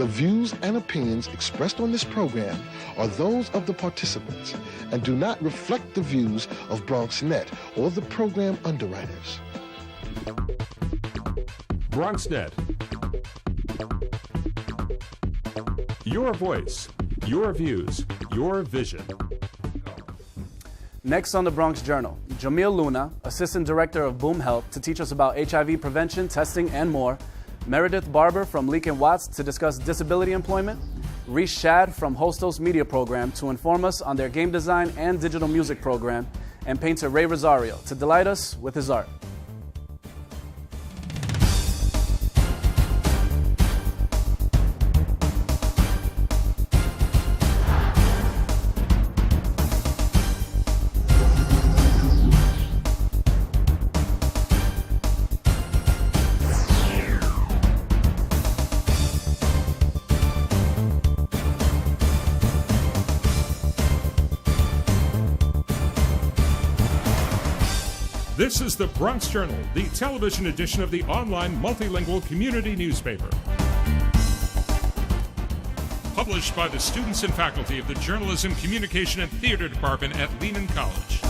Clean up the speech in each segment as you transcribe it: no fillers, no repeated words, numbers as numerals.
The views and opinions expressed on this program are those of the participants and do not reflect the views of BronxNet or the program underwriters. BronxNet. Your voice, your views, your vision. Next on the Bronx Journal, Jamil Luna, Assistant Director of Boom Health, to teach us about HIV prevention, testing, and more. Meredith Barber from Leak & Watts to discuss disability employment. Reese Shad from Hostos Media Program to inform us on their game design and digital music program. And painter Ray Rosario to delight us with his art. This is the Bronx Journal, the television edition of the online multilingual community newspaper. Published by the students and faculty of the Journalism, Communication, and Theater Department at Lehman College.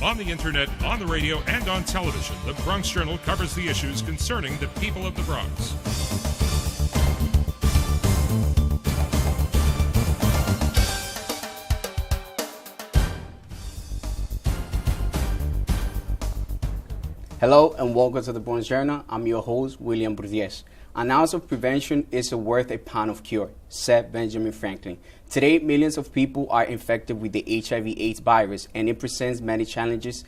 On the internet, on the radio, and on television, the Bronx Journal covers the issues concerning the people of the Bronx. Hello and welcome to the Bronx Journal. I'm your host, William Bourdieu. An ounce of prevention is worth a pound of cure, said Benjamin Franklin. Today, millions of people are infected with the HIV/AIDS virus, and it presents many challenges.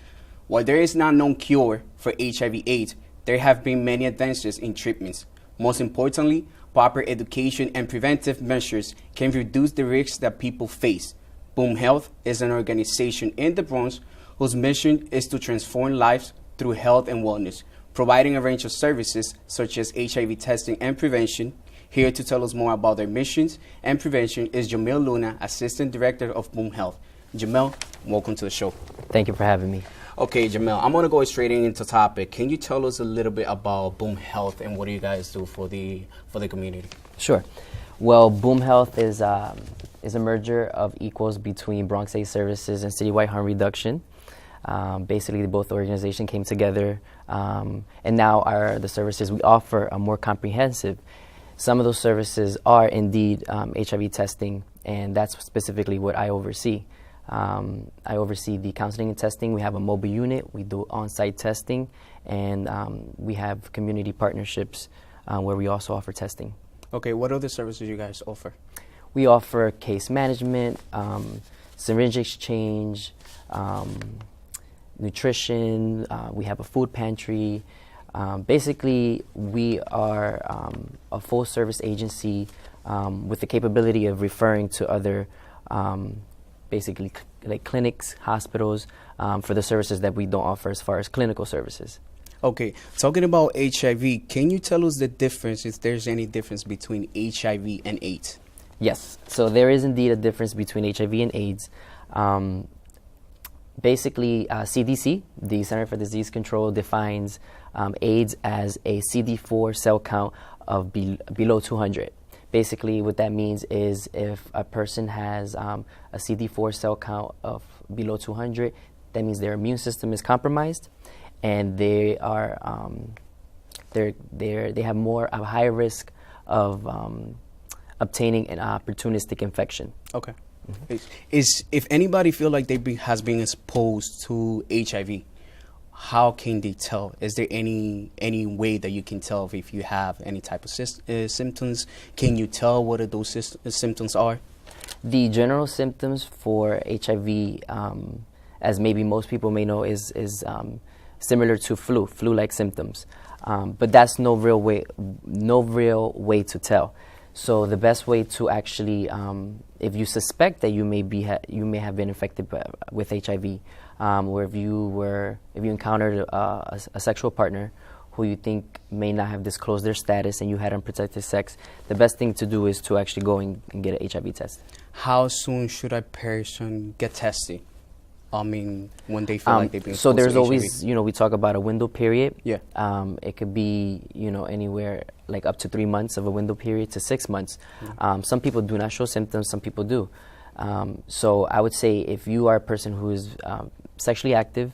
While there is no known cure for HIV/AIDS, there have been many advances in treatments. Most importantly, proper education and preventive measures can reduce the risks that people face. Boom Health is an organization in the Bronx whose mission is to transform lives through health and wellness, providing a range of services such as HIV testing and prevention. Here to tell us more about their missions and prevention is Jamil Luna, Assistant Director of Boom Health. Jamil, welcome to the show. Thank you for having me. Okay, Jamil, I'm going to go straight into topic. Can you tell us a little bit about Boom Health and what do you guys do for the community? Sure. Well, Boom Health is a merger of equals between Bronx AIDS Services and Citywide Harm Reduction. Basically, both organizations came together, and now the services we offer are more comprehensive. Some of those services are indeed HIV testing, and that's specifically what I oversee. I oversee the counseling and testing. We have a mobile unit. We do on-site testing, and we have community partnerships where we also offer testing. Okay, what other services you guys offer? We offer case management, syringe exchange, nutrition, we have a food pantry. Basically, we are a full-service agency with the capability of referring to other, basically, like clinics, hospitals, for the services that we don't offer as far as clinical services. Okay, talking about HIV, can you tell us the difference, if there's any difference between HIV and AIDS? Yes, so there is indeed a difference between HIV and AIDS. Basically, CDC, the Center for Disease Control, defines AIDS as a CD4 cell count of below 200. Basically, what that means is if a person has a CD4 cell count of below 200, that means their immune system is compromised, and they are they have a higher risk of obtaining an opportunistic infection. Okay. If anybody feel like has been exposed to HIV, how can they tell? Is there any way that you can tell if you have any type of symptoms? Can you tell what those symptoms are? The general symptoms for HIV, as maybe most people may know, is similar to flu-like symptoms, but that's no real way to tell. So the best way to actually, if you suspect that you may have been infected with HIV, or if you encountered a sexual partner who you think may not have disclosed their status and you had unprotected sex, the best thing to do is to actually go and get an HIV test. How soon should a person get tested? I mean, when they feel like they've been so exposed there's to always, HIV? we talk about a window period. Yeah. It could be, anywhere like up to 3 months of a window period to 6 months. Some people do not show symptoms, some people do. So I would say if you are a person who is sexually active,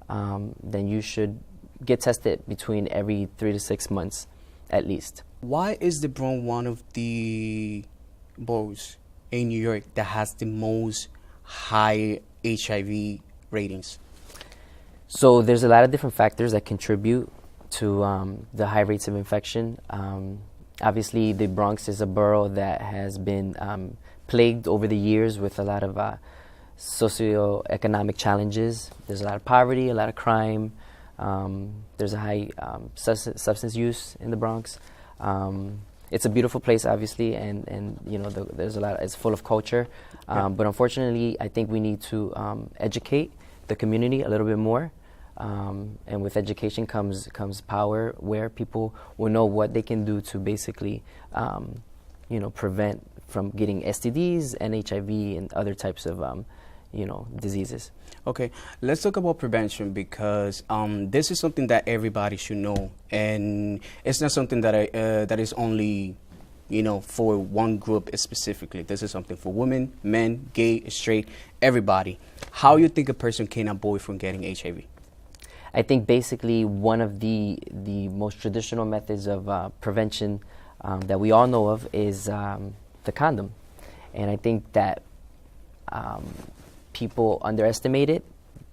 then you should get tested between every 3 to 6 months at least. Why is the Bronx one of the boroughs in New York that has the most high HIV ratings? So there's a lot of different factors that contribute to the high rates of infection. Obviously, the Bronx is a borough that has been plagued over the years with a lot of socioeconomic challenges. There's a lot of poverty, a lot of crime. There's a high substance use in the Bronx. It's a beautiful place, obviously, and there's a lot. It's full of culture, but unfortunately, I think we need to educate the community a little bit more. And with education comes power, where people will know what they can do to basically, prevent from getting STDs and HIV and other types of, diseases. Okay, let's talk about prevention, because this is something that everybody should know, and it's not something that that is only, for one group specifically. This is something for women, men, gay, straight, everybody. How you think a person can avoid from getting HIV? I think basically one of the most traditional methods of prevention that we all know of is the condom, and I think that people underestimate it.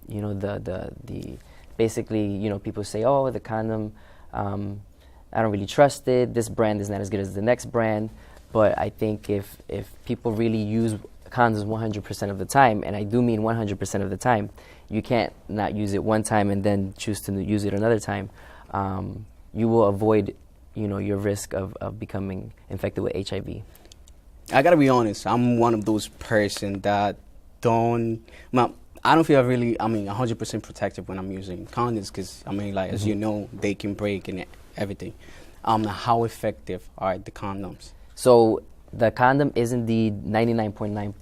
The basically, people say, oh, the condom, I don't really trust it. This brand is not as good as the next brand. But I think if people really use condoms 100% of the time, and I do mean 100% of the time, you can't not use it one time and then choose to use it another time. You will avoid, your risk of becoming infected with HIV. I gotta be honest. I'm one of those person that I don't feel really, 100% protective when I'm using condoms, because, as you know, they can break and everything. How effective are the condoms? So the condom is indeed 99.9%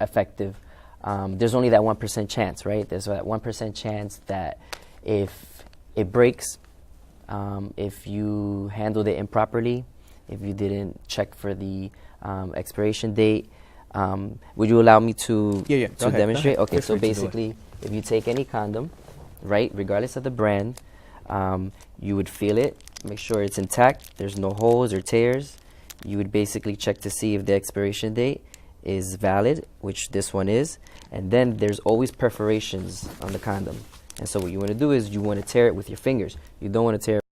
effective. There's only that 1% chance, right? There's that 1% chance that if it breaks, if you handled it improperly, if you didn't check for the expiration date. Would you allow me to demonstrate? Okay, so basically, if you take any condom, right, regardless of the brand, you would feel it, make sure it's intact, there's no holes or tears. You would basically check to see if the expiration date is valid, which this one is, and then there's always perforations on the condom. And so what you want to do is you want to tear it with your fingers. You don't want to tear it